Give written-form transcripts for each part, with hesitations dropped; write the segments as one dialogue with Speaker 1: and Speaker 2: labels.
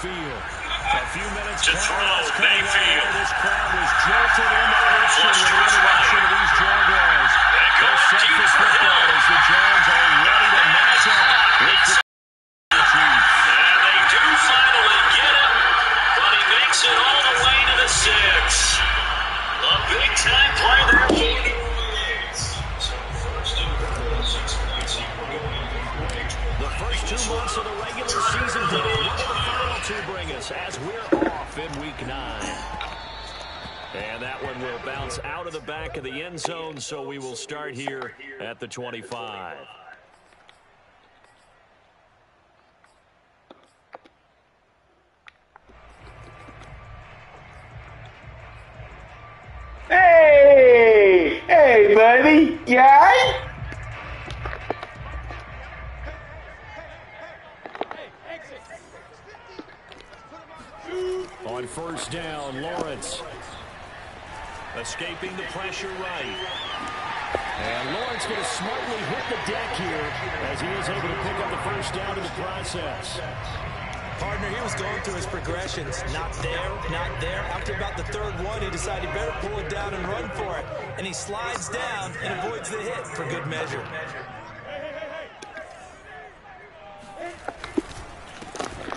Speaker 1: Mayfield. A few minutes
Speaker 2: to throw, Mayfield.
Speaker 1: This crowd was jolted into action with the introduction of these Jaguars. They're set for football as the Jags are ready to match up with the Chiefs.
Speaker 2: And they do finally get it, but he makes it all the way to the 6. A big-time play there for the
Speaker 1: The first 2 months of the regular season done. What will the final 2 bring us as we're off in Week 9? And that one will bounce out of the back of the end zone, so we will start here at the 25.
Speaker 3: Hey, buddy, you all right?
Speaker 1: On first down, Lawrence escaping the pressure right. And Lawrence going to smartly hit the deck here as he is able to pick up the first down in the process.
Speaker 4: Partner, he was going through his progressions. Not there, not there. After about the 3rd one, he decided he better pull it down and run for it. And he slides down and avoids the hit for good measure.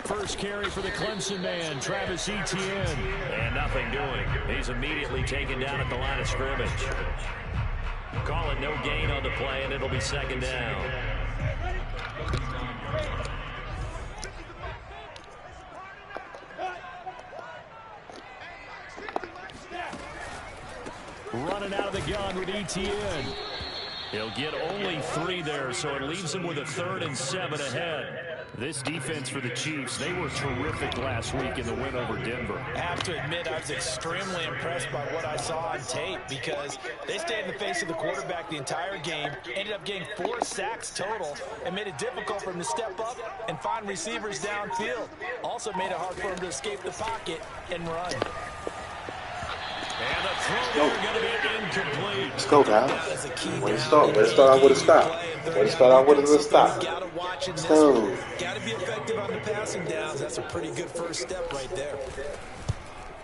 Speaker 1: First carry for the Clemson man, Travis Etienne. And nothing doing. He's immediately taken down at the line of scrimmage. Call it no gain on the play, and it'll be 2nd down. Running out of the gun with Etienne. He'll get only 3 there, so it leaves him with a 3rd and 7 ahead. This defense for the Chiefs, they were terrific last week in the win over Denver.
Speaker 4: I have to admit, I was extremely impressed by what I saw on tape because they stayed in the face of the quarterback the entire game, ended up getting 4 sacks total, and made it difficult for him to step up and find receivers downfield. Also made it hard for him to escape the pocket and run.
Speaker 1: And the throw going to be incomplete.
Speaker 3: Let's go, guys. Way to start. Way to start out with a stop. Way to start out with a stop. Let's go.
Speaker 4: Got to be effective on the passing downs. That's a pretty good first step right there.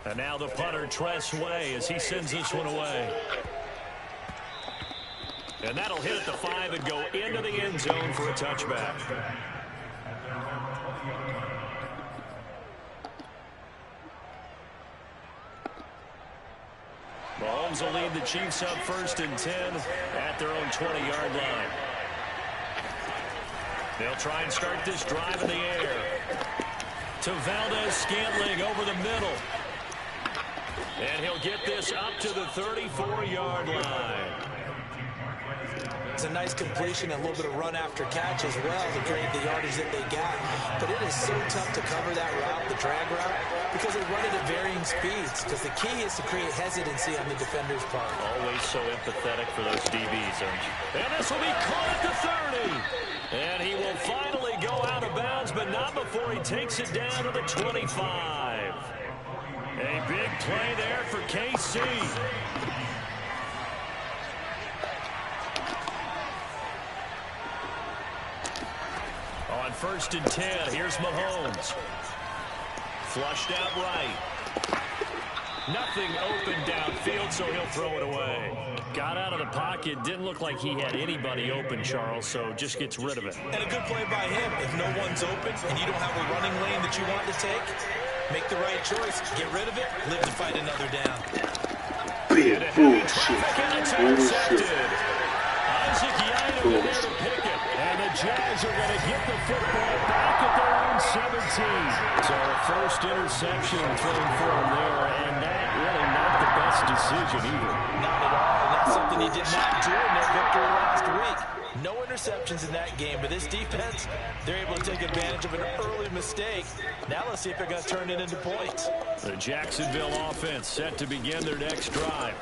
Speaker 1: And now the punter, Tress Way, as he sends this one away. And that'll hit at the 5 and go into the end zone for a touchback. Mahomes will lead the Chiefs up 1st and 10 at their own 20-yard line. They'll try and start this drive in the air. To Valdez-Scantling over the middle. And he'll get this up to the 34-yard line.
Speaker 4: It's a nice completion, a little bit of run after catch as well to create the yardage that they got. But it is so tough to cover that route, the drag route, because they run it at varying speeds. Because the key is to create hesitancy on the defender's part.
Speaker 1: Always so empathetic for those DBs, aren't you? And this will be caught at the 30. And he will finally go out of bounds, but not before he takes it down to the 25. A big play there for KC. On 1st and 10, here's Mahomes. Flushed out right. Nothing open downfield, so he'll throw it away. Got out of the pocket. Didn't look like he had anybody open, Charles, so just gets rid of it.
Speaker 4: And a good play by him. If no one's open and you don't have a running lane that you want to take, make the right choice. Get rid of it. Live to fight another down.
Speaker 3: Big bullshit.
Speaker 1: Isaac Yianum in there to pick it. And the Jags are going to get the football back at their own 17. So a first interception thrown for him there, and that really not the best decision either.
Speaker 4: Not at all. And that's something he did not do in their victory last week. No interceptions in that game, but this defense, they're able to take advantage of an early mistake. Now let's see if they're going to turn it into points.
Speaker 1: The Jacksonville offense set to begin their next drive.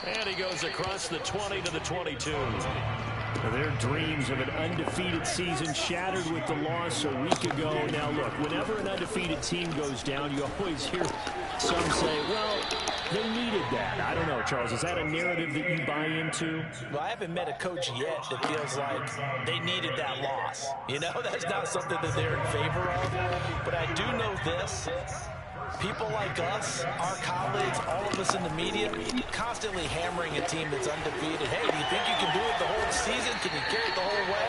Speaker 1: And he goes across the 20 to the 22. Their dreams of an undefeated season shattered with the loss a week ago. Now, look, whenever an undefeated team goes down, you always hear some say, well, They needed that. I don't know, Charles. Is that a narrative that you buy into?
Speaker 4: Well, I haven't met a coach yet that feels like they needed that loss. You know, that's not something that they're in favor of. But I do know this. People like us, our colleagues, all of us in the media, constantly hammering a team that's undefeated. Hey, do you think you can do it the whole season? Can you carry it the whole way?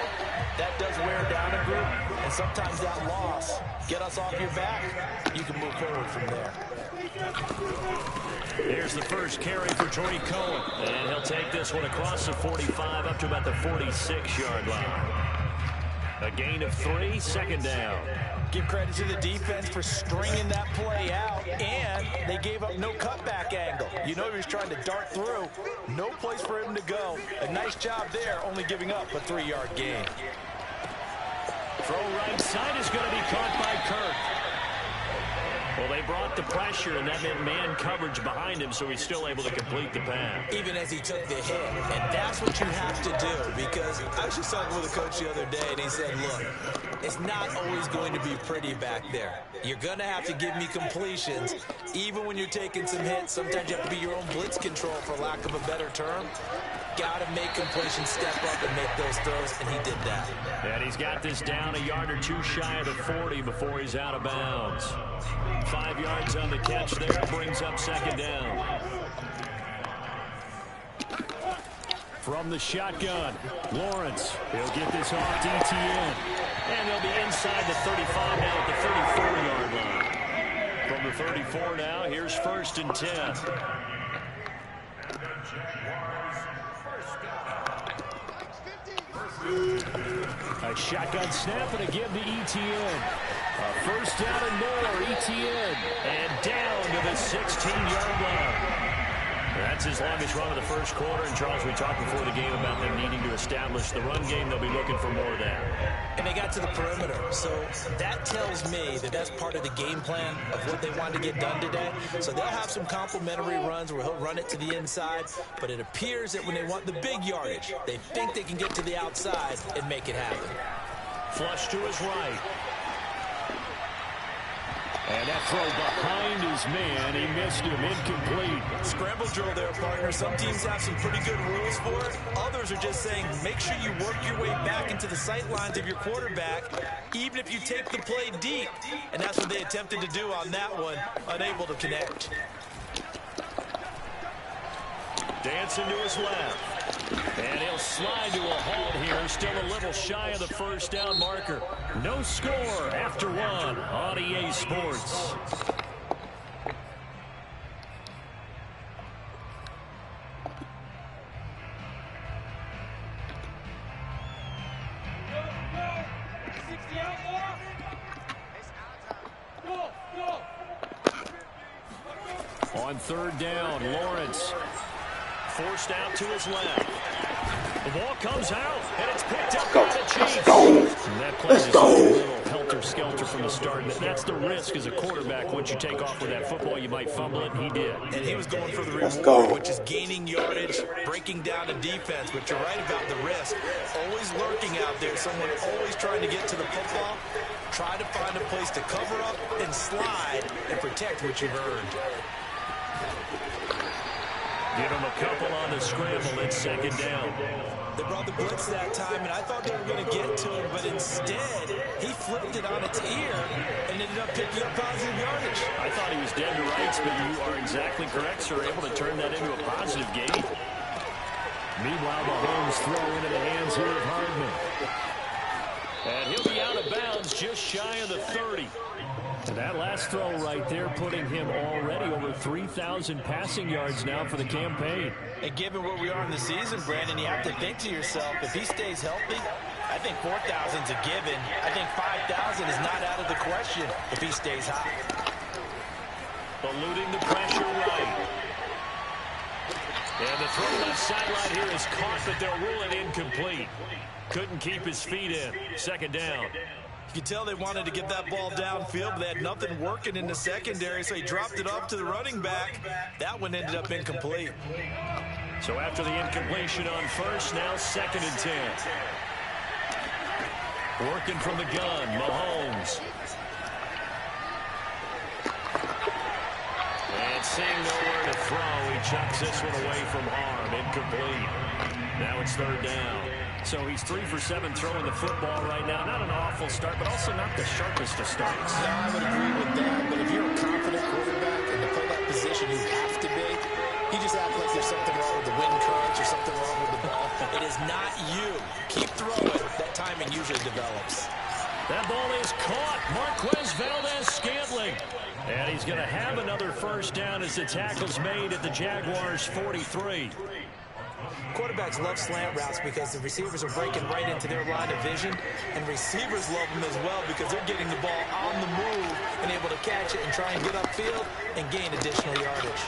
Speaker 4: That does wear down a group. And sometimes that loss, get us off your back, you can move forward from there.
Speaker 1: Here's the first carry for Troy Cohen. And he'll take this one across the 45 up to about the 46-yard line. A gain of 3, second down.
Speaker 4: Give credit to the defense for stringing that play out, and they gave up no cutback angle. You know he was trying to dart through. No place for him to go. A nice job there, only giving up a 3-yard gain.
Speaker 1: Throw right side is going to be caught by Kirk. Well, they brought the pressure, and that meant man coverage behind him, so he's still able to complete the pass.
Speaker 4: Even as he took the hit, and that's what you have to do, because I was just talking with a coach the other day, and he said, look, it's not always going to be pretty back there. You're going to have to give me completions, even when you're taking some hits. Sometimes you have to be your own blitz control, for lack of a better term. Got to make completions, step up and make those throws, and he did that.
Speaker 1: And he's got this down a yard or two shy of the 40 before he's out of bounds. 5 yards on the catch there, brings up second down. From the shotgun, Lawrence. He'll get this off to ETN. And they'll be inside the 35 now at the 34-yard line. From the 34 now, here's 1st and 10. A shotgun snap and a give to ETN. A first down and more, ETN. And down to the 16-yard line. That's his longest run of the first quarter. And, Charles, we talked before the game about them needing to establish the run game. They'll be looking for more of that.
Speaker 4: And they got to the perimeter. So that tells me that that's part of the game plan of what they want to get done today. So they'll have some complementary runs where he'll run it to the inside. But it appears that when they want the big yardage, they think they can get to the outside and make it happen.
Speaker 1: Flush to his right. And that throw behind his man, he missed him, incomplete.
Speaker 4: Scramble drill there, partner. Some teams have some pretty good rules for it. Others are just saying, make sure you work your way back into the sight lines of your quarterback, even if you take the play deep. And that's what they attempted to do on that one, unable to connect.
Speaker 1: Dancing to his left. And he'll slide to a halt here, still a little shy of the first down marker. No score after 1 on EA Sports. On 3rd down, Lawrence. Forced out to his left. The ball comes out, and it's picked up by the Chiefs. And that play is a little helter-skelter from the start. That's the risk as a quarterback. Once you take off with that football, you might fumble it, and he did.
Speaker 4: And he was going for the reward, which is gaining yardage, breaking down a defense. But you're right about the risk. Always lurking out there, someone always trying to get to the football. Try to find a place to cover up and slide and protect what you've earned.
Speaker 1: Give him a couple on the scramble. It's 2nd down.
Speaker 4: They brought the blitz that time, and I thought they were going to get to him, but instead, he flipped it on its ear and ended up picking up positive yardage.
Speaker 1: I thought he was dead to rights, but you are exactly correct, sir. Able to turn that into a positive gain. Meanwhile, Mahomes throw into the hands here of Hardman. And he'll be out of bounds just shy of the 30. And that last throw right there putting him already over 3,000 passing yards now for the campaign.
Speaker 4: And given where we are in the season, Brandon, you have to think to yourself, if he stays healthy, I think 4,000's a given. I think 5,000 is not out of the question if he stays hot.
Speaker 1: Eluding the pressure right. And the throw left sideline here is caught, but they'll rule it incomplete. Couldn't keep his feet in. 2nd down.
Speaker 4: You could tell they wanted to get that ball downfield, but they had nothing working in the secondary, so he dropped it off to the running back. That one ended up incomplete.
Speaker 1: So after the incompletion on 1st, now 2nd and 10. Working from the gun, Mahomes. And seeing nowhere to throw, he chucks this one away from harm. Incomplete. Now it's third down. So he's 3 for 7 throwing the football right now. Not an awful start, but also not the sharpest of starts.
Speaker 4: No, I would agree with that. But if you're a confident quarterback and to play that position, you have to be. He just acts like there's something wrong with the wind currents or something wrong with the ball. It is not you. Keep throwing. That timing usually develops.
Speaker 1: That ball is caught. Marquez Valdez-Scantling. And he's going to have another first down as the tackle's made at the Jaguars' 43.
Speaker 4: Quarterbacks love slant routes because the receivers are breaking right into their line of vision, and receivers love them as well because they're getting the ball on the move and able to catch it and try and get upfield and gain additional yardage.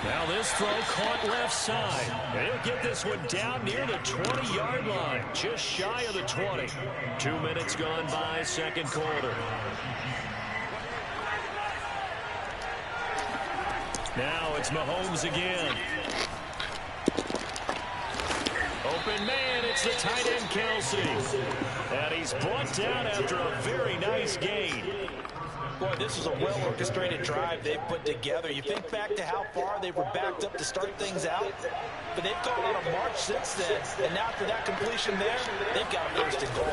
Speaker 1: Now this throw caught left side. And he'll get this one down near the 20-yard line, just shy of the 20. 2 minutes gone by, second quarter. Now it's Mahomes again. Open man, it's the tight end Kelsey. And he's brought down after a very nice gain.
Speaker 4: Boy, this was a well-orchestrated drive they've put together. You think back to how far they were backed up to start things out, but they've gone on a march since then, and now after that completion there, they've got a first and goal.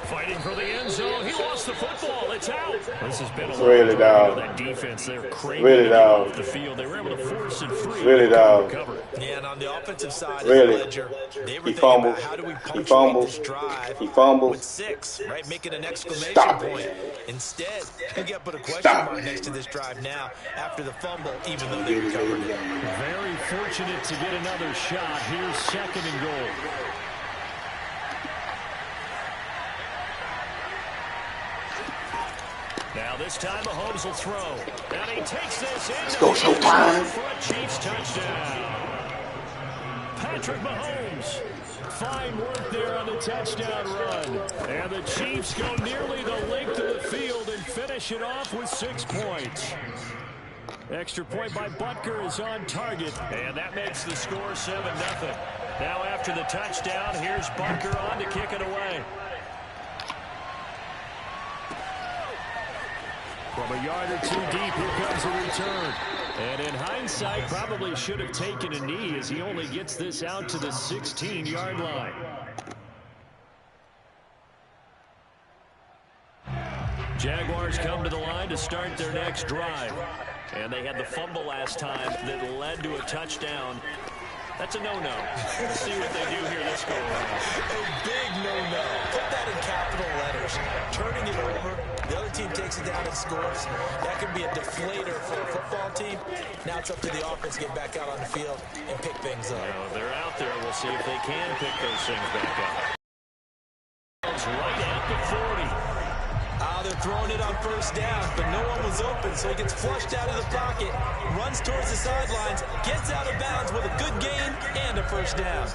Speaker 1: Fighting for the end zone. He lost the football. It's out. This has been a
Speaker 3: really down.
Speaker 1: That defense, they're crazy
Speaker 3: really down.
Speaker 1: Off the field. They were able to force it free.
Speaker 3: Really down.
Speaker 4: Yeah, and on the offensive side
Speaker 3: really.
Speaker 4: of the ledger, they were
Speaker 3: he
Speaker 4: thinking
Speaker 3: fumbles.
Speaker 4: about how do we
Speaker 3: He
Speaker 4: punctuate
Speaker 3: fumbles.
Speaker 4: this drive
Speaker 3: He fumbles.
Speaker 4: with 6, right? Making an exclamation
Speaker 3: Stop
Speaker 4: point.
Speaker 3: it.
Speaker 4: Instead, you got to put a question
Speaker 3: Stop
Speaker 4: mark
Speaker 3: it.
Speaker 4: next to this drive now after the fumble, even though they recovered it.
Speaker 1: Very fortunate to get another shot. Here's second and goal. Now this time Mahomes will throw. And he takes this in.
Speaker 3: Let's go, showtime.
Speaker 1: For a Chiefs touchdown. Patrick Mahomes. Fine work there on the touchdown run. And the Chiefs go nearly the length of the field and finish it off with 6 points. Extra point by Butker is on target. And that makes the score 7-0. Now after the touchdown, here's Butker on to kick it away. From a yard or 2 deep, here comes a return. And in hindsight, probably should have taken a knee as he only gets this out to the 16-yard line. Jaguars come to the line to start their next drive. And they had the fumble last time that led to a touchdown. That's a no-no. Let's see what they do here this go around.
Speaker 4: A big no-no. Put that in capital letters. Turning it over. The other team takes it down and scores. That can be a deflator for a football team. Now it's up to the offense to get back out on the field and pick things up.
Speaker 1: Now, they're out there. We'll see if they can pick those things back up. Right at the 40.
Speaker 4: They're throwing it on first down, but no one was open, so he gets flushed out of the pocket, runs towards the sidelines, gets out of bounds with a good gain and a first down.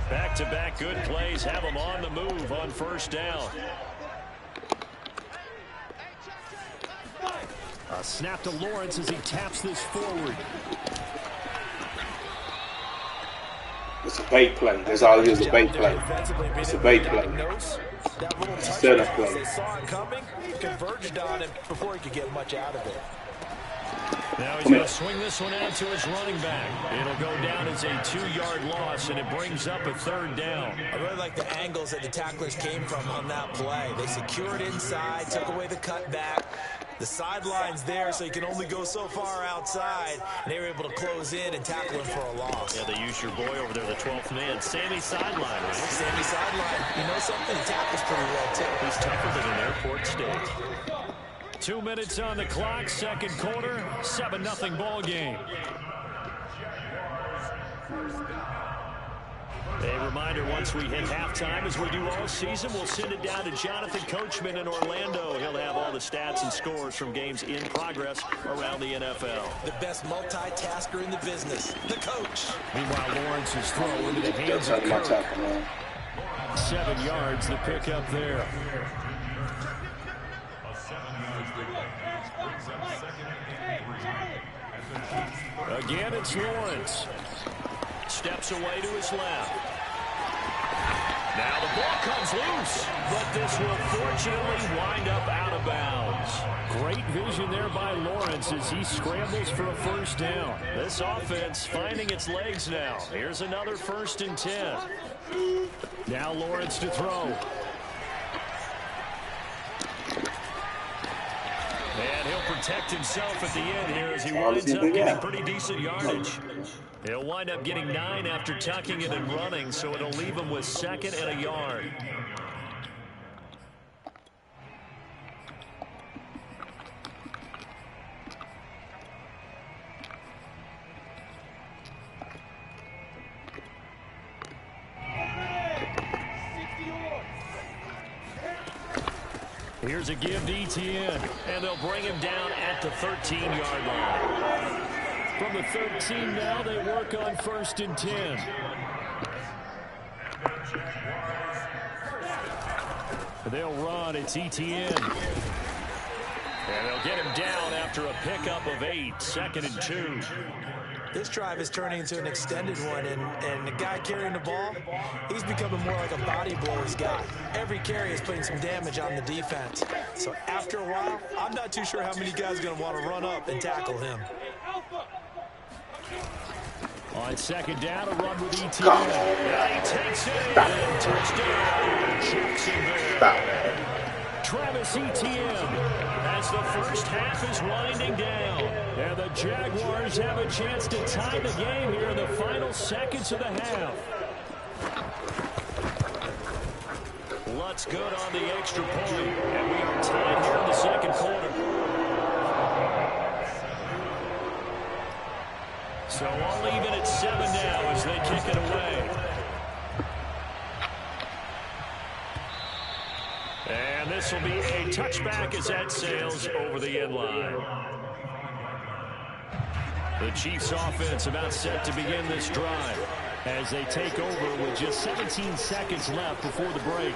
Speaker 1: Back-to-back good plays have them on the move on first down. A snap to Lawrence as he taps this forward.
Speaker 3: It's a bait play. That's all it is, a bait play. It's a bait play. It's a setup play.
Speaker 4: They saw it coming, converged on it before he could get much out of it.
Speaker 1: Now he's going to swing this one out to his running back. It'll go down as a 2-yard loss, and it brings up a third down.
Speaker 4: I really like the angles that the tacklers came from on that play. They secured inside, took away the cutback. The sideline's there, so you can only go so far outside. And they were able to close in and tackle him for a loss.
Speaker 1: Yeah, they used your boy over there, the 12th man, Sammy Sideline. Right?
Speaker 4: Sammy Sideline. You know something? He tackles pretty well, too.
Speaker 1: He's tougher than an airport steak. 2 minutes on the clock, second quarter, 7-0 ball game. A reminder, once we hit halftime, as we do all season, we'll send it down to Jonathan Coachman in Orlando. He'll have all the stats and scores from games in progress around the NFL.
Speaker 4: The best multitasker in the business, the coach.
Speaker 1: Meanwhile, Lawrence's throw into the hands of Kirk. 7 yards, the pickup there. Again, it's Lawrence. Steps away to his left. Now the ball comes loose, but this will fortunately wind up out of bounds.
Speaker 5: Great vision there by Lawrence as he scrambles for a first down.
Speaker 1: This offense finding its legs now. Here's another 1st and 10.
Speaker 5: Now Lawrence to throw.
Speaker 1: And he'll protect himself at the end here as he winds up getting pretty decent yardage. He'll wind up getting 9 after tucking it and running, so it'll leave him with 2nd and a yard. Here's a give to ETN, and they'll bring him down at the 13-yard line.
Speaker 5: From the 13 now, they work on 1st and 10. They'll run. It's ETN.
Speaker 1: And they'll get him down after a pickup of 8, 2nd and 2.
Speaker 4: This drive is turning into an extended one, and the guy carrying the ball, he's becoming more like a body blows guy. Every carry is putting some damage on the defense. So after a while, I'm not too sure how many guys are going to want to run up and tackle him.
Speaker 5: On 2nd down, a run with ETN.
Speaker 1: And he takes it in. Touchdown, Jacksonville.
Speaker 5: Travis Etienne as the first half is winding down. And the Jaguars have a chance to tie the game here in the final seconds of the half.
Speaker 1: Lutz good on the extra point, and we are tied here in the 2nd quarter. So all even at 7 now as they kick it away. And this will be a touchback as that sails over the end line. The Chiefs offense about set to begin this drive
Speaker 5: as they take over with just 17 seconds left before the break.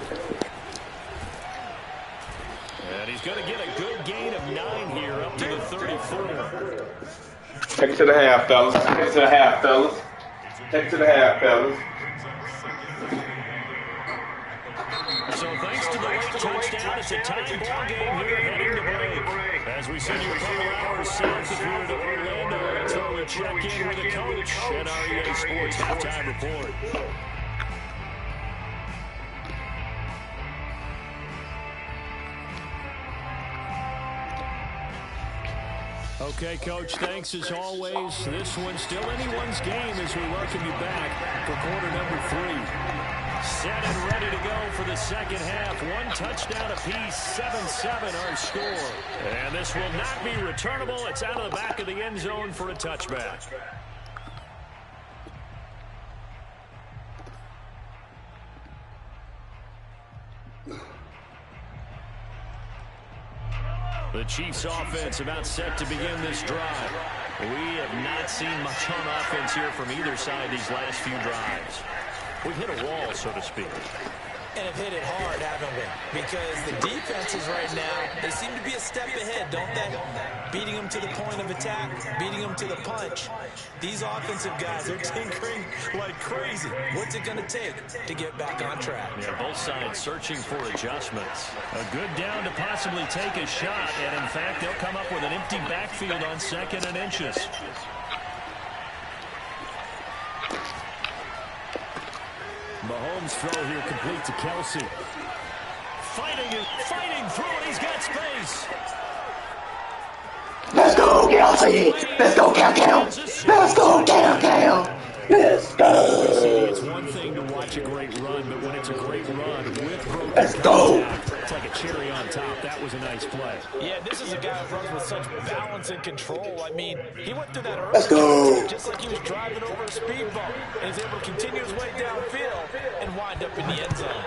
Speaker 1: And he's going to get a good gain of 9 here up to the 34.
Speaker 3: Take it to the half, fellas. Take it to the half, fellas. Take it to the half, fellas.
Speaker 1: So thanks to the late touchdown, it's a tie ball game here heading to break. As we send you a couple hours south if you're to Orlando, that's where we check in with the coach at our EA Sports Halftime Report.
Speaker 5: Okay, Coach, thanks as always. This one's still anyone's game as we welcome you back for quarter number 3.
Speaker 1: Set and ready to go for the 2nd half. 1 touchdown apiece, 7-7 our score. And this will not be returnable. It's out of the back of the end zone for a touchback. The Chiefs offense about set to begin this drive. We have not seen much on offense here from either side these last few drives. We've hit a wall, so to speak.
Speaker 4: And have hit it hard, haven't we? Because the defenses right now, they seem to be a step ahead, don't they? Beating them to the point of attack, beating them to the punch. These offensive guys are tinkering like crazy. What's it going to take to get back on track?
Speaker 1: Yeah, both sides searching for adjustments. A good down to possibly take a shot, and in fact, they'll come up with an empty backfield on 2nd and inches.
Speaker 5: Mahomes' throw here complete to Kelsey.
Speaker 1: Fighting through it. He's got space.
Speaker 6: Let's go, Kelsey. Let's go, Cal. Let's go, Cal. Let's go.
Speaker 5: It's one thing to watch a great run, but when it's a great run with broken
Speaker 6: Let's go.
Speaker 5: It's like a cherry on top. That was a nice play.
Speaker 4: Yeah, this is a guy who runs with such balance and control. I mean, he went through that early.
Speaker 6: Let's go.
Speaker 4: Just like he was driving over a speed bump. And he's able to continue his way downfield and wind up in the end zone.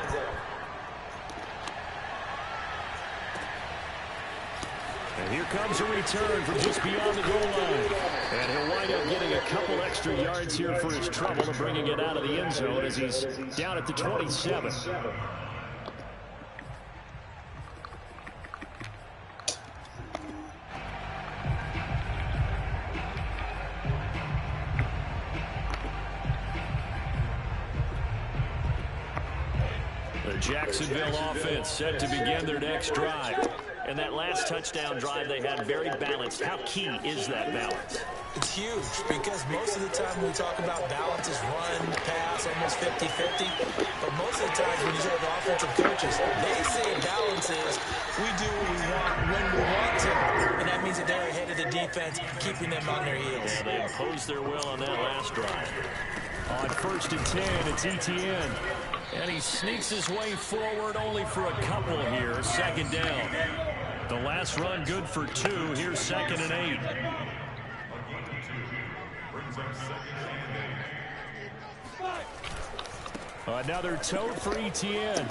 Speaker 5: And here comes a return from just beyond the goal line. And he'll wind up getting a couple extra yards here for his trouble and bringing it out of the end zone as he's down at the 27. Jacksonville offense set to begin their next drive. And that last touchdown drive they had very balanced. How key is that balance?
Speaker 4: It's huge because most of the time when we talk about balance is run, pass, almost 50-50. But most of the times when you talk to offensive coaches, they say balance is we do what we want when we want to. And that means that they're ahead of the defense, keeping them on their heels.
Speaker 5: Yeah, they imposed their will on that last drive. On 1st and 10, it's Etienne. And he sneaks his way forward only for a couple here. 2nd down. The last run good for 2. Here's 2nd and 8. Another tote for Etienne.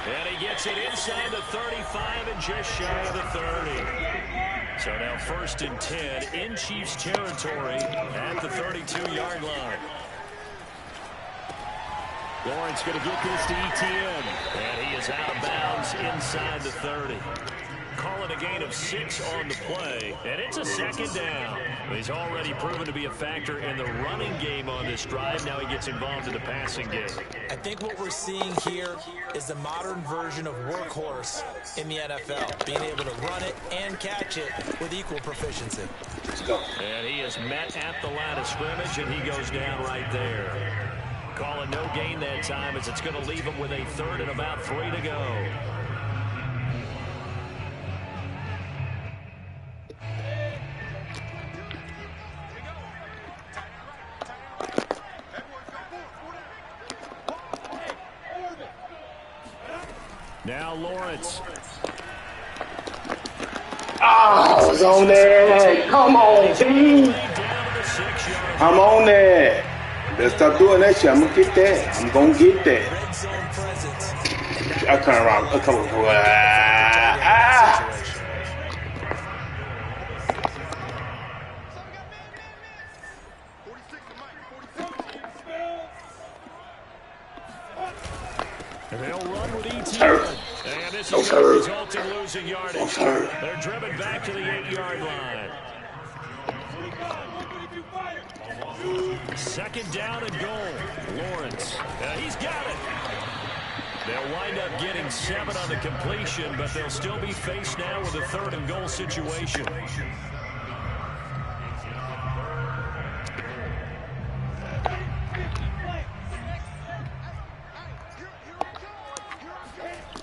Speaker 5: And he gets it inside the 35 and just shy of the 30. So now 1st and 10 in Chiefs territory at the 32-yard line. Lawrence going to get this to Etienne. And he is out of bounds inside the 30. Calling a gain of 6 on the play. And it's a 2nd down. He's already proven to be a factor in the running game on this drive. Now he gets involved in the passing game.
Speaker 4: I think what we're seeing here is the modern version of workhorse in the NFL. Being able to run it and catch it with equal proficiency.
Speaker 5: And he is met at the line of scrimmage, and he goes down right there. Calling no gain that time as it's going to leave him with a 3rd and about 3 to go. Now Lawrence.
Speaker 3: I was on there. Come on, team. I'm on there. Let's stop doing that shit. I'm going to get that. I'm going to get that. I turn around. Come on.
Speaker 5: They'll run with Etienne. And this is the result in losing yardage. They're driven back to the 8-yard line. 2nd down and goal. Lawrence. He's got it. They'll wind up getting 7 on the completion, but they'll still be faced now with a 3rd and goal situation.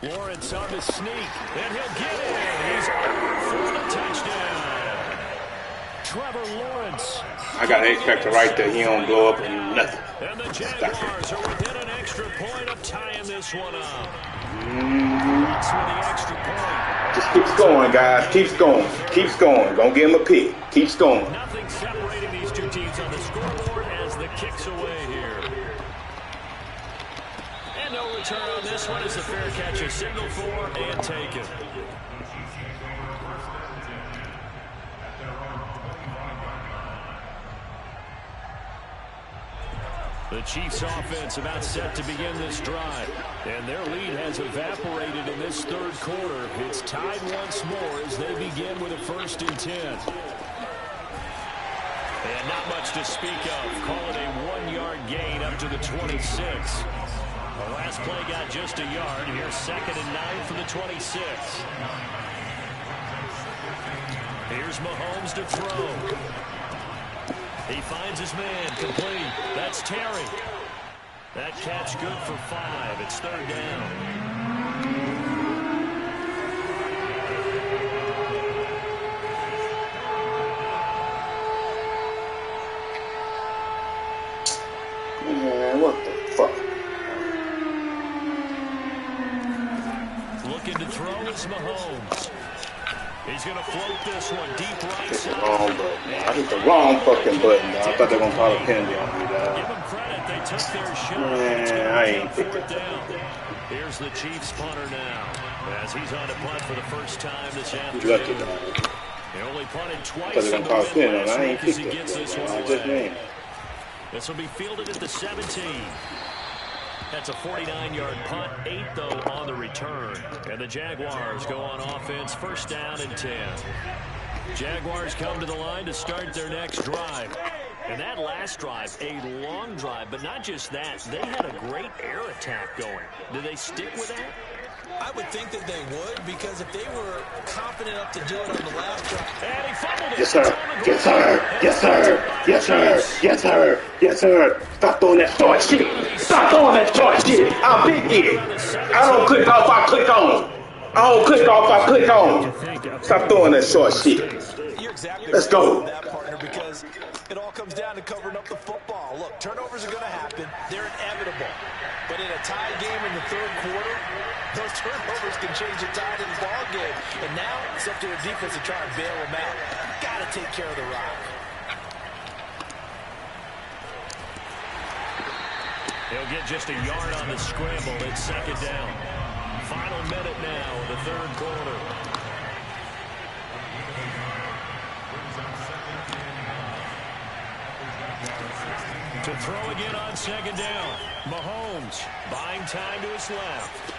Speaker 5: Lawrence on the sneak, and he'll get it. He's over for the touchdown. Trevor Lawrence.
Speaker 3: I got an X-Factor right there. He don't blow up and nothing.
Speaker 5: And the Jaguars are within an extra point of tying this one up.
Speaker 3: Mm-hmm.
Speaker 5: With the extra point.
Speaker 3: Just keeps going, guys. Keeps going. Keeps going. Don't give him a pick. Keeps going.
Speaker 5: Nothing separating these two teams on the scoreboard as the kick's away here. And no return on this one as the fair catch is signaled for and taken. The Chiefs offense about set to begin this drive. And their lead has evaporated in this 3rd quarter. It's tied once more as they begin with a 1st and 10. And not much to speak of. Call it a 1-yard gain up to the 26. The last play got just a yard. Here's 2nd and 9 from the 26. Here's Mahomes to throw. He finds his man, complete. That's Terry. That catch good for 5. It's 3rd down.
Speaker 3: Man, what the fuck?
Speaker 5: Looking to throw is Mahomes. He's going to float this one deep right side.
Speaker 3: Wrong button. I hit the wrong fucking button. I thought they were going to call a penalty on me, dog.
Speaker 5: Give them credit. They took their shot.
Speaker 3: Man, I ain't picked it
Speaker 5: down. Here's the Chiefs punter now as he's on a punt for the first time this afternoon.
Speaker 3: Lucky, dog.
Speaker 5: He only punted twice.
Speaker 3: They're going to call a penalty. I ain't picked
Speaker 5: he gets
Speaker 3: it.
Speaker 5: this one
Speaker 3: I just
Speaker 5: away.
Speaker 3: named.
Speaker 5: This will be fielded at the 17. That's a 49-yard punt, 8 though on the return. And the Jaguars go on offense, 1st down and 10. Jaguars come to the line to start their next drive. And that last drive, a long drive, but not just that. They had a great air attack going. Do they stick with that?
Speaker 4: I would think that they would, because if they were confident enough to do it on the last drive.
Speaker 5: And he fumbled it.
Speaker 3: Yes, sir. Yes, sir. Yes, sir. Yes, sir. Yes, sir. Yes, sir. Stop throwing that short shit. Stop throwing that short shit. I'm picky. I don't click off, I click on. I don't click off, I click on. Stop throwing that short shit.
Speaker 4: You're exactly
Speaker 3: Let's
Speaker 4: right
Speaker 3: go.
Speaker 4: with that, partner, because it all comes down to covering up the football. Look, turnovers are going to happen. They're inevitable. But in a tie game in the third quarter, those turnovers can change the tide of the ball game. And now it's up to the defense to try and bail them out. Got to take care of the rock.
Speaker 5: He'll get just a yard on the scramble. It's second down. Final minute now of the third quarter. To throw again on second down. Mahomes buying time to his left.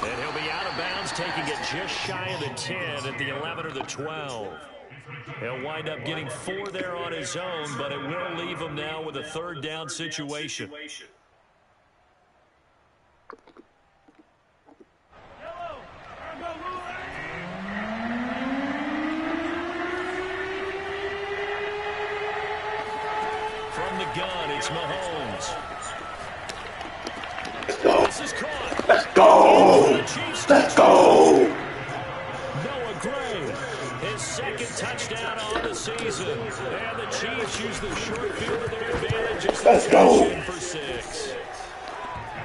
Speaker 5: And he'll be out of bounds, taking it just shy of the 10 at the 11 or the 12. He'll wind up getting 4 there on his own, but it will leave him now with a third down situation. From the gun, it's Mahomes.
Speaker 3: Let's go.
Speaker 5: This is caught.
Speaker 3: Let's go. Let's go.
Speaker 5: Noah Gray, his second touchdown on the season. And the Chiefs use the short field to their advantage.
Speaker 3: Let's go.
Speaker 5: For 6.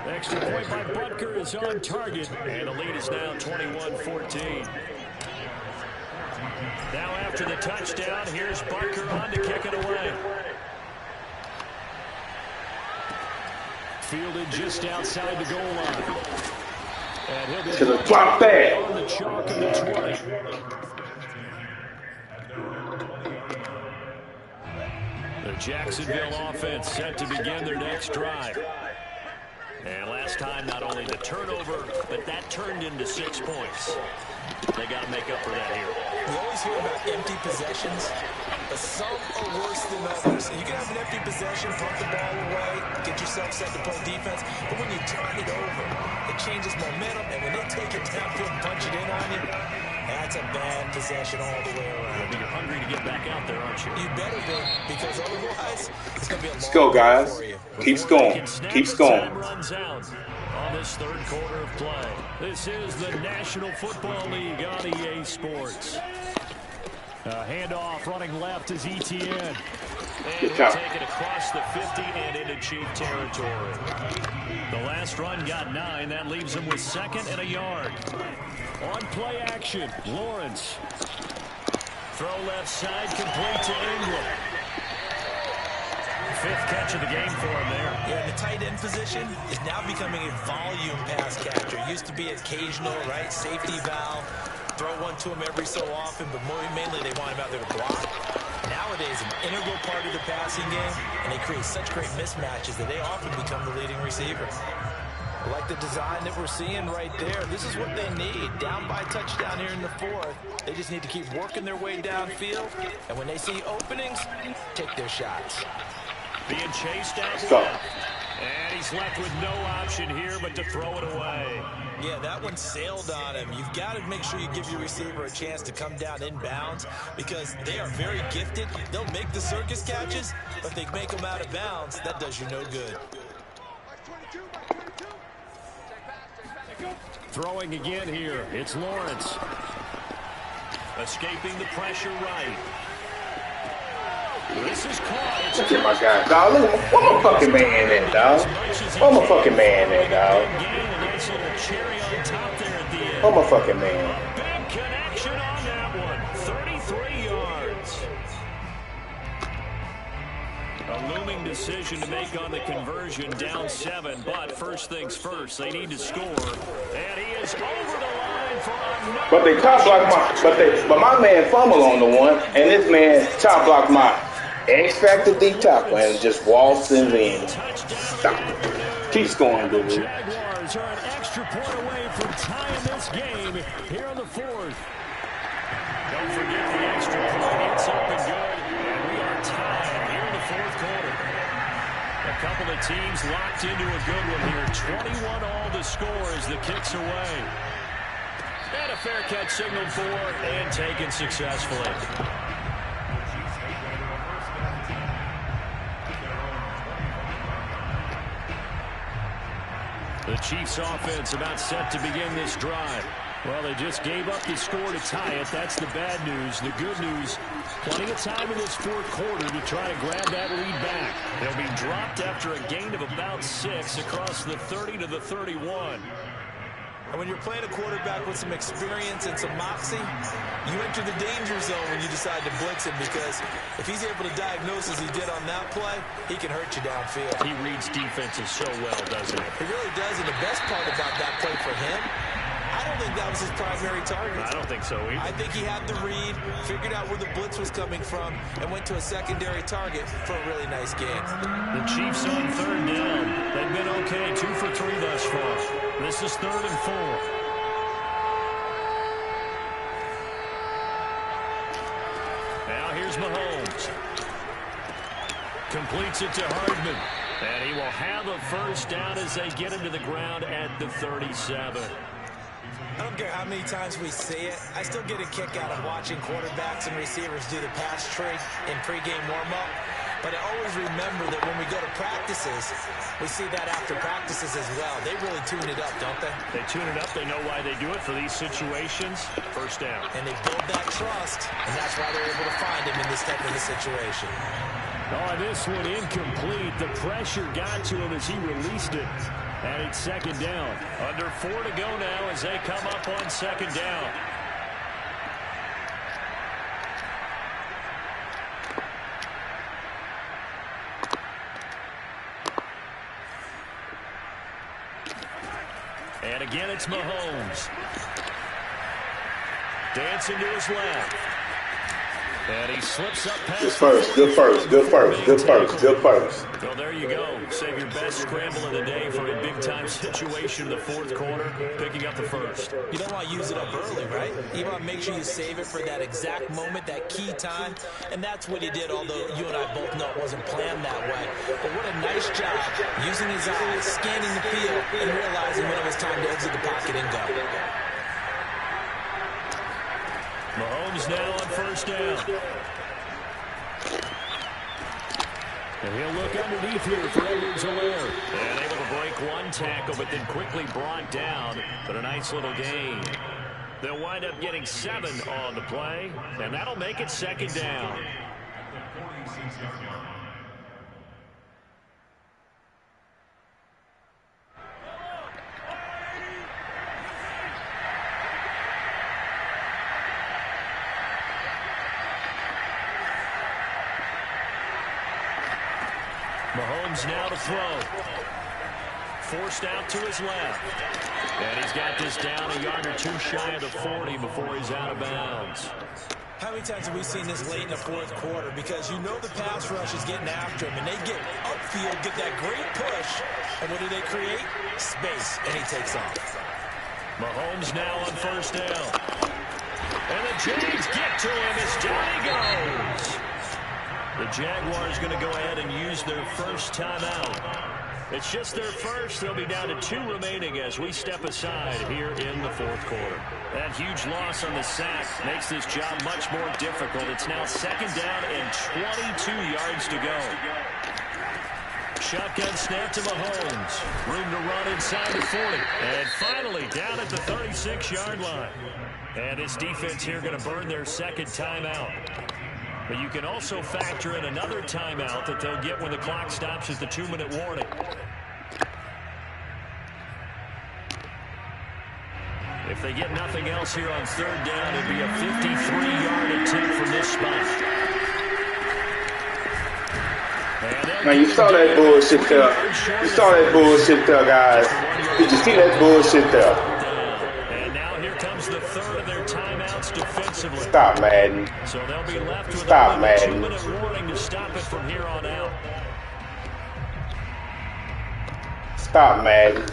Speaker 5: Extra point by Butker is on target. And the lead is now 21-14. Now after the touchdown, here's Butker on to kick it away. Fielded just outside the goal line. And he'll be
Speaker 3: Should have dropped that.
Speaker 5: on the chalk of the 20. The Jacksonville offense set to begin their next drive. And last time, not only the turnover, but that turned into 6 points. They got to make up for that here.
Speaker 4: We always hear about empty possessions, but some are worse than others. You can have an empty possession, pump the ball away, get yourself set to play defense, but when you turn it over, it changes momentum, and when they take it downfield and punch it in on you, that's a bad possession all the way around.
Speaker 5: You're hungry to get back out there, aren't you?
Speaker 4: You better be, because otherwise, it's going to be a long
Speaker 3: Let's go, guys.
Speaker 4: for you.
Speaker 3: Keeps going. Keeps going.
Speaker 5: Time runs out on this third quarter of play. This is the National Football League on EA Sports. Handoff running left is ETN. And he'll take it across the 50 and into Chief territory. The last run got 9. That leaves him with 2nd and a yard. On play action, Lawrence. Throw left side, complete to Ingram. 5th catch of the game for him there.
Speaker 4: Yeah, the tight end position is now becoming a volume pass catcher. It used to be occasional, right? Safety valve. Throw one to him every so often, but mainly they want him out there to block. Nowadays, an integral part of the passing game, and they create such great mismatches that they often become the leading receiver. Like the design that we're seeing right there, this is what they need. Down by touchdown here in the 4th. They just need to keep working their way downfield, and when they see openings, take their shots.
Speaker 5: Being chased out left. And he's left with no option here but to throw it away.
Speaker 4: Yeah, that one sailed on him. You've got to make sure you give your receiver a chance to come down inbounds because they are very gifted. They'll make the circus catches, but they make them out of bounds. That does you no good.
Speaker 5: Throwing again here. It's Lawrence. Escaping the pressure right. This is caught.
Speaker 3: Look at my guy, dog. Look at my fucking man in, dog. Where my fucking man in, dog? Where my fucking man?
Speaker 5: Big connection on that one. 33 yards. A looming decision to make on the conversion, down 7. But first things first, they need to score. And he is over the line for another.
Speaker 3: But they top block but my man fumbled on the one, and this man top blocked my X-Factor D tackle and just waltzed in. Stop. Keep scoring, dude.
Speaker 5: Jaguars are an extra point away from tying this game here on the 4th. Don't forget the extra point. It's up and good. And we are tied here in the 4th couple of teams locked into a good one here. 21 all the score as the kick's away. And a fair catch signaled for and taken successfully. The Chiefs offense about set to begin this drive. Well, they just gave up the score to tie it. That's the bad news. The good news, plenty of time in this fourth quarter to try to grab that lead back. They'll be dropped after a gain of about 6 across the 30 to the 31.
Speaker 4: And when you're playing a quarterback with some experience and some moxie, you enter the danger zone when you decide to blitz him, because if he's able to diagnose as he did on that play, he can hurt you downfield.
Speaker 5: He reads defenses so well, doesn't he?
Speaker 4: He really does, and the best part about that play for him, I don't think that was his primary target.
Speaker 5: I don't think so either.
Speaker 4: I think he had the read, figured out where the blitz was coming from, and went to a secondary target for a really nice game.
Speaker 5: The Chiefs on third down. They've been okay, 2 for 3 thus far. This is 3rd and 4. Now here's Mahomes. Completes it to Hardman. And he will have a first down as they get into the ground at the 37.
Speaker 4: I don't care how many times we see it. I still get a kick out of watching quarterbacks and receivers do the pass tree in pregame warm-up. But I always remember that when we go to practices, we see that after practices as well. They really tune it up, don't they?
Speaker 5: They tune it up. They know why they do it for these situations. First down.
Speaker 4: And they build that trust, and that's why they're able to find him in this type of a situation.
Speaker 5: Oh, this one incomplete. The pressure got to him as he released it. And it's second down. Under 4 to go now as they come up on second down. And again, it's Mahomes. Dancing to his left. And he slips up past.
Speaker 3: Good first, good first, good first, good first, good first.
Speaker 5: Well, there you go. Save your best scramble of the day for a big-time situation in the fourth quarter, picking up the first.
Speaker 4: You don't want to use it up early, right? You want to make sure you save it for that exact moment, that key time, and that's what he did, although you and I both know it wasn't planned that way. But what a nice job using his eyes, scanning the field, and realizing when it was time to exit the pocket and go.
Speaker 5: Mahomes now on first down. And he'll look underneath here for Edwards-Helaire. And able to break one tackle, but then quickly brought down. But a nice little gain. They'll wind up getting 7 on the play, and that'll make it second down. Mahomes now to throw. Forced out to his left. And he's got this down a yard or 2 shy of the 40 before he's out of bounds.
Speaker 4: How many times have we seen this late in the fourth quarter? Because you know the pass rush is getting after him, and they get upfield, get that great push, and what do they create? Space, and he takes off.
Speaker 5: Mahomes now on first down. And the Jags get to him as down he goes. The Jaguars going to go ahead and use their first timeout. It's just their first. They'll be down to 2 remaining as we step aside here in the fourth quarter. That huge loss on the sack makes this job much more difficult. It's now second down and 22 yards to go. Shotgun snap to Mahomes. Room to run inside the 40. And finally down at the 36-yard line. And this defense here going to burn their second timeout. But you can also factor in another timeout that they'll get when the clock stops at the 2-minute warning. If they get nothing else here on third down, it'd be a 53-yard attempt from this spot.
Speaker 3: Man, you saw that bullshit there. You saw that bullshit there, guys. Did you see that bullshit there?
Speaker 5: And now here comes the third of their timeouts defensively.
Speaker 3: Stop, Madden.
Speaker 5: So they'll be left with
Speaker 3: Stop,
Speaker 5: a
Speaker 3: Madden.
Speaker 5: 2-minute warning to stop it from here on out.
Speaker 3: Stop, Madden.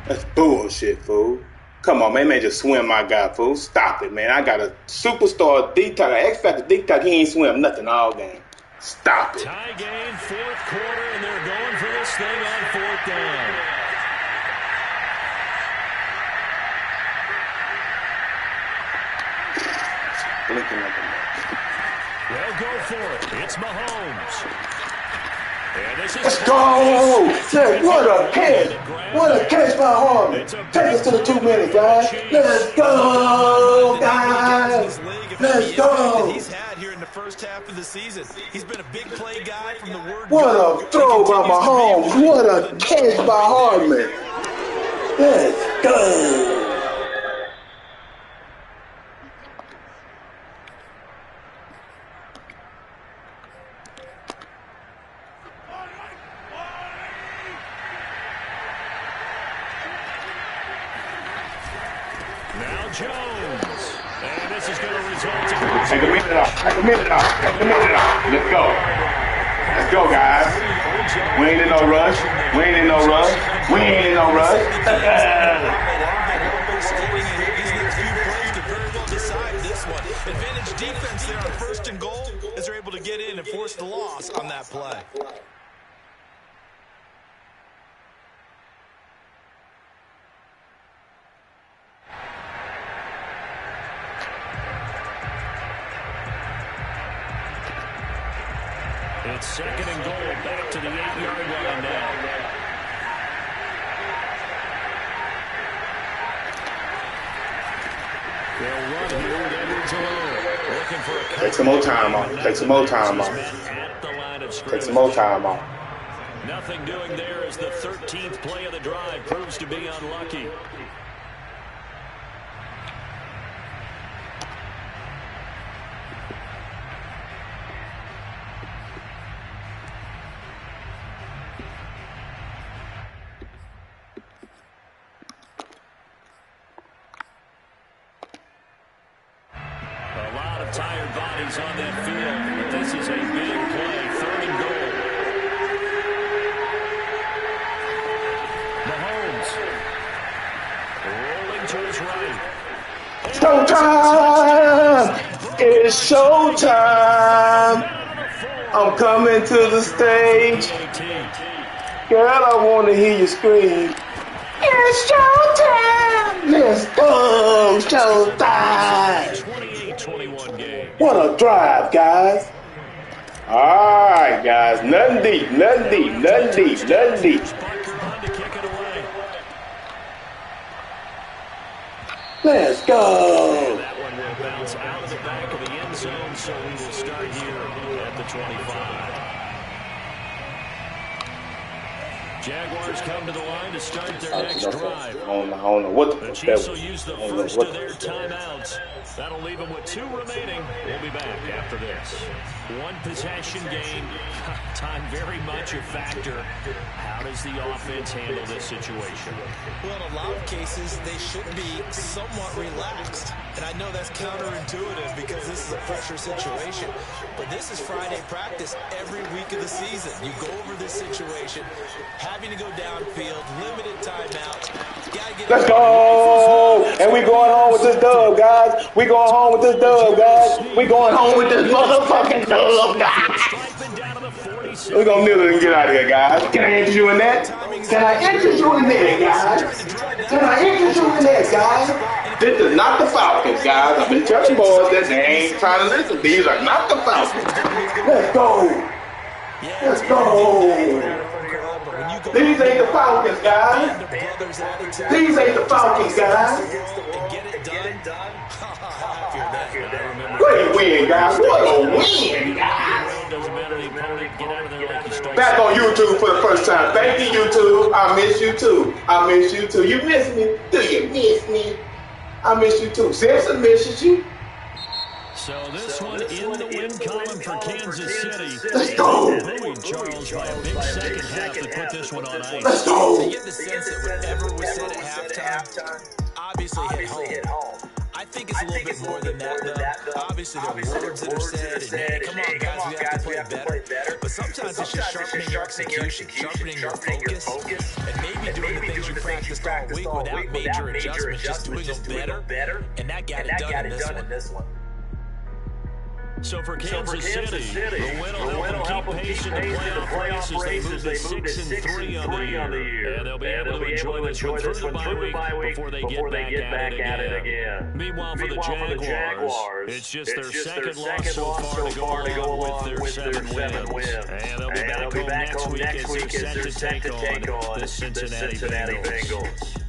Speaker 3: That's bullshit, fool. Come on, man. Just swim my guy, fool. Stop it, man. I got a superstar D-Tuck, an X-Factor D-Tuck. He ain't swim nothing all game. Stop it.
Speaker 5: Tie game, fourth quarter, and they're going for this thing on fourth down.
Speaker 3: Blinking like a match.
Speaker 5: They'll go for it. It's Mahomes. And this is
Speaker 6: Let's go! Say, what a catch! What a catch by Harmon! Take us to the 2 minutes, guys. Let's go, guys! Let's go!
Speaker 4: He's had here in the first half of the season. He's been a big play guy from the word.
Speaker 6: What a throw by Mahomes! What a catch by Harmon! Let's go!
Speaker 5: now Jones. And this is going to result in...
Speaker 3: Take a minute off. Take a minute off. Take a minute off. Let's go. Let's go, guys. We ain't in no rush. We ain't in no rush. We ain't in no rush.
Speaker 4: Advantage defense there on first and goal as they're able to get in and force the loss on that play.
Speaker 5: It's second and goal, back to the 8-yard line now. They'll run here with Edwards alone. Looking for a
Speaker 3: Take some more time off. Take some more time off.
Speaker 5: at the line of
Speaker 3: Take
Speaker 5: scrimmage.
Speaker 3: some more time off.
Speaker 5: Nothing doing there as the 13th play of the drive proves to be unlucky. A lot of tired bodies on that field, but this is a big play, third and goal. Mahomes rolling to his right.
Speaker 6: Showtime! It's showtime! I'm coming to the stage. Girl, I want to hear you scream. It's showtime! Let's go! Showtime!
Speaker 5: 28-21 game.
Speaker 6: What a drive, guys.
Speaker 3: All right, guys. Nothing deep. Nothing deep. Nothing deep. Nothing deep.
Speaker 5: Parker on to kick it away.
Speaker 6: Let's go!
Speaker 5: That one will bounce out of the back of the end zone, so we will start here at the 25. Jaguars come to the line to start their next drive.
Speaker 3: I don't know what
Speaker 5: The
Speaker 3: the
Speaker 5: Chiefs
Speaker 3: fuck
Speaker 5: will
Speaker 3: that
Speaker 5: use the
Speaker 3: was. I don't know
Speaker 5: first
Speaker 3: what
Speaker 5: of their
Speaker 3: the fuck that was.
Speaker 5: timeouts. That'll leave them with 2 remaining. We'll be back after this. One possession game. Time very much a factor. How does the offense handle this situation?
Speaker 4: Well, in a lot of cases, they should be somewhat relaxed. And I know that's counterintuitive because this is a pressure situation. But this is Friday practice every week of the season. You go over this situation, having to go downfield, limited timeouts. Gotta get
Speaker 6: Let's go! And we going home with this dub, guys. We going home with this dub, guys. We going home with this motherfucking dub, guys.
Speaker 5: Striping down to the 46.
Speaker 3: We're going to kneel it and get out of here, guys.
Speaker 6: Can I interest you in that? Can I interest you in that, guys? Can I interest you in that, guys?
Speaker 3: This is not the Falcons, guys. I've been telling boys that they ain't trying to listen. These are not the Falcons.
Speaker 6: Let's go! Let's go! These ain't the Falcons, guys. These ain't the Falcons, guys. Great win, guys. What a win, guys.
Speaker 5: Doesn't matter the opponent. Get out of there like you started.
Speaker 3: Back on YouTube for the first time. Thank you, YouTube. I miss you too. I miss you too. You miss me? Do you miss me? I miss you too. Simpson misses you.
Speaker 5: So this one in the win column for Kansas City.
Speaker 6: Let's go.
Speaker 5: Bowie Charles by a big second half that put this one on ice.
Speaker 6: Let's go.
Speaker 4: You get the sense that whatever was said at halftime obviously hit home. I think it's a little bit more than that, though. Obviously, there are words that are said, and hey, come on, guys, we have to play better. But sometimes it's just sharpening your execution, sharpening your focus, and maybe doing the things you practiced all week without major adjustments, just doing them better. And that got it done in this one.
Speaker 1: So for Kansas City, the win will help them keep pace in the playoff race as they move to 6-3 on the year. And they'll be able to enjoy this one through the bye week before they get back at it again. Meanwhile, for the Jaguars, it's just their second loss so far to go along with their 7 wins. And they'll be back home next week as they're set to take on the Cincinnati Bengals.